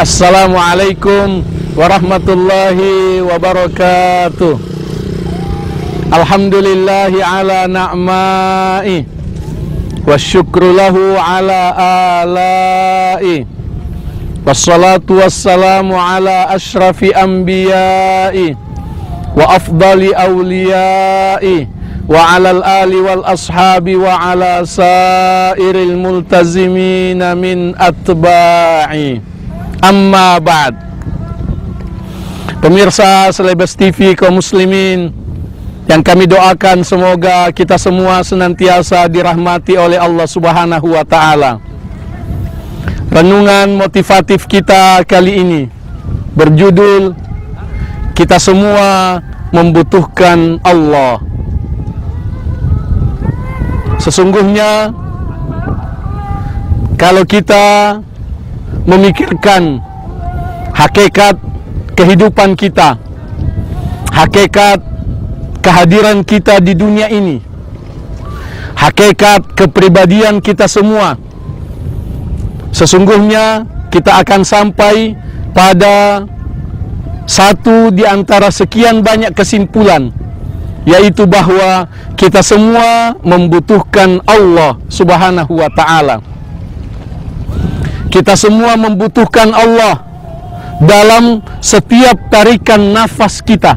Assalamualaikum warahmatullahi wabarakatuh. Alhamdulillahi ala na'mai wa syukru lahu ala alai. Wassalatu wassalamu ala ashrafi anbiyai wa afdali awliyai wa ala al-ali wal ashabi wa ala sairil multazimina min atba'i. Amma ba'd. Pemirsa Selebes TV kaum muslimin yang kami doakan, semoga kita semua senantiasa dirahmati oleh Allah Subhanahu wa taala. Renungan motivatif kita kali ini berjudul Kita Semua Membutuhkan Allah. Sesungguhnya kalau kita memikirkan hakikat kehidupan kita, hakikat kehadiran kita di dunia ini, hakikat kepribadian kita semua, sesungguhnya kita akan sampai pada satu di antara sekian banyak kesimpulan, yaitu bahwa kita semua membutuhkan Allah Subhanahu wa ta'ala. Kita semua membutuhkan Allah dalam setiap tarikan nafas kita.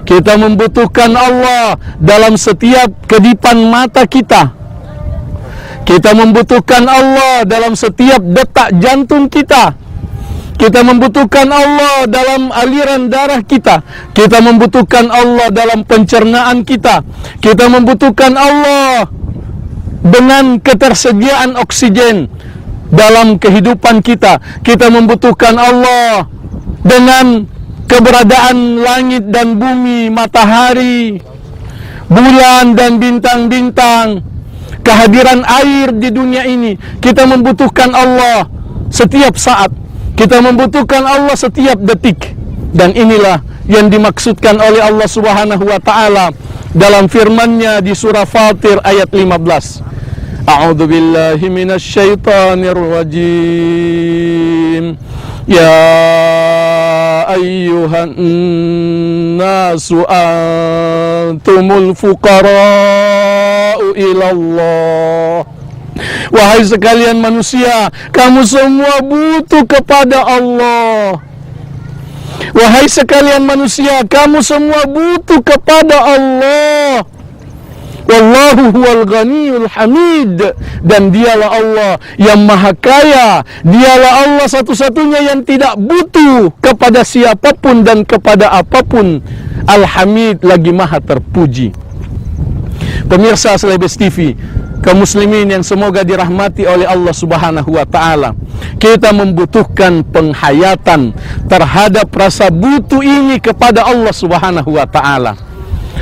Kita membutuhkan Allah dalam setiap kedipan mata kita. Kita membutuhkan Allah dalam setiap detak jantung kita. Kita membutuhkan Allah dalam aliran darah kita. Kita membutuhkan Allah dalam pencernaan kita. Kita membutuhkan Allah dengan ketersediaan oksigen dalam kehidupan kita. Kita membutuhkan Allah dengan keberadaan langit dan bumi, matahari, bulan dan bintang-bintang, kehadiran air di dunia ini. Kita membutuhkan Allah setiap saat. Kita membutuhkan Allah setiap detik. Dan inilah yang dimaksudkan oleh Allah Subhanahu wa ta'ala dalam firman-Nya di surah Fatir ayat 15. A'udzu billahi minasy syaithanir rajim. Ya ayyuhan nasu antumul fuqara'u ilallah. Wahai sekalian manusia, kamu semua butuh kepada Allah. Wahai sekalian manusia, kamu semua butuh kepada Allah. Wallahu huwal ghaniyul hamid. Dan dialah Allah yang maha kaya. Dialah Allah satu-satunya yang tidak butuh kepada siapapun dan kepada apapun. Al-Hamid, lagi maha terpuji. Pemirsa Selebes TV, kaum muslimin yang semoga dirahmati oleh Allah Subhanahu wa ta'ala, kita membutuhkan penghayatan terhadap rasa butuh ini kepada Allah Subhanahu wa ta'ala.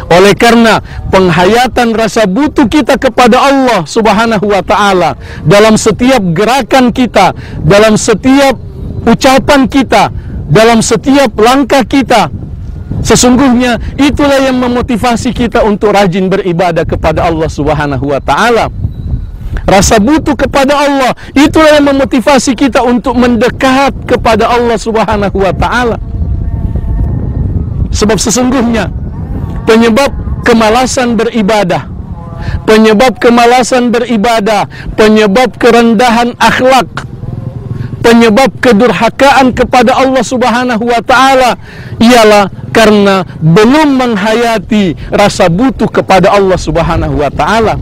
Oleh karena penghayatan rasa butuh kita kepada Allah Subhanahu wa ta'ala dalam setiap gerakan kita, dalam setiap ucapan kita, dalam setiap langkah kita, sesungguhnya itulah yang memotivasi kita untuk rajin beribadah kepada Allah Subhanahu wa ta'ala. Rasa butuh kepada Allah itulah yang memotivasi kita untuk mendekat kepada Allah Subhanahu wa ta'ala. Sebab sesungguhnya penyebab kemalasan beribadah, penyebab kemalasan beribadah, penyebab kerendahan akhlak, penyebab kedurhakaan kepada Allah Subhanahu wa ta'ala ialah karena belum menghayati rasa butuh kepada Allah Subhanahu wa ta'ala.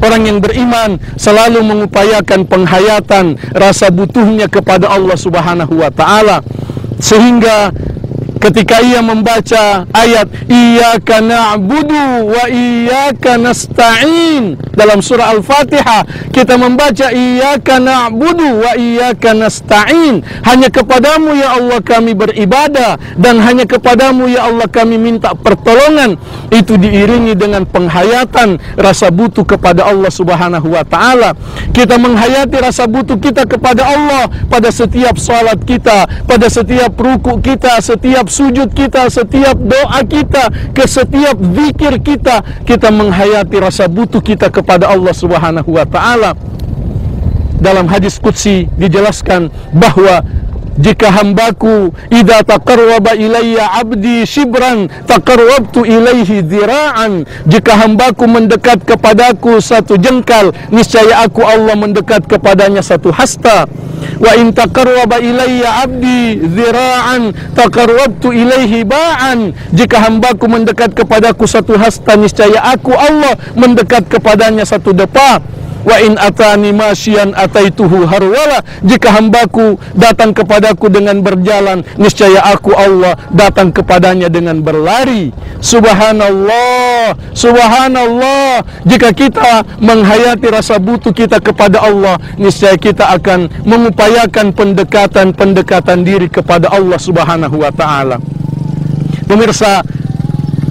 Orang yang beriman selalu mengupayakan penghayatan rasa butuhnya kepada Allah Subhanahu wa ta'ala, sehingga ketika ia membaca ayat Iyyaka na'budu wa iyyaka nasta'in dalam surah Al-Fatihah, kita membaca Iyyaka na'budu wa iyyaka nasta'in, hanya kepadamu ya Allah kami beribadah dan hanya kepadamu ya Allah kami minta pertolongan. Itu diiringi dengan penghayatan rasa butuh kepada Allah Subhanahu wa ta'ala. Kita menghayati rasa butuh kita kepada Allah pada setiap salat kita, pada setiap ruku kita, setiap sujud kita, setiap doa kita, ke setiap zikir kita. Kita menghayati rasa butuh kita kepada Allah Subhanahu wa ta'ala. Dalam hadis qudsi dijelaskan bahwa jika hambaku idza taqarraba ilayya 'abdi shibran taqarrabtu ilaihi dhira'an, jika hambaku mendekat kepadaku satu jengkal, niscaya aku Allah mendekat kepadanya satu hasta. Wa in taqarraba ilayya 'abdi dhira'an taqarrabtu ilaihi ba'an, jika hambaku mendekat kepadaku satu hasta, niscaya aku Allah mendekat kepadanya satu depa. Wa in atani masyian ataituhu harwala, jika hambaku datang kepadaku dengan berjalan, niscaya aku Allah datang kepadanya dengan berlari. Subhanallah, subhanallah. Jika kita menghayati rasa butuh kita kepada Allah, niscaya kita akan mengupayakan pendekatan diri kepada Allah Subhanahu wa taala. Pemirsa,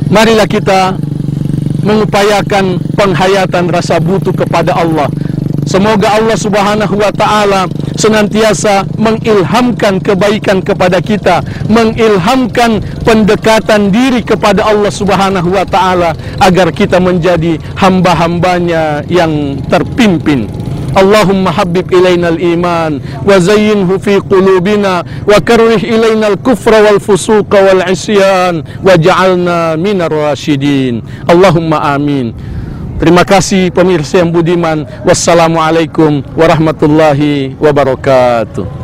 marilah kita mengupayakan penghayatan rasa butuh kepada Allah. Semoga Allah Subhanahu wa taala senantiasa mengilhamkan kebaikan kepada kita, mengilhamkan pendekatan diri kepada Allah Subhanahu wa taala, agar kita menjadi hamba-hambanya yang terpimpin. Allahumma habbib ilainal iman wa zayyinhu fi qulubina wa karrih ilainal kufra wal fusuqa wal isyan waj'alna minar rasyidin. Allahumma amin. Terima kasih pemirsa yang budiman. Wassalamualaikum warahmatullahi wabarakatuh.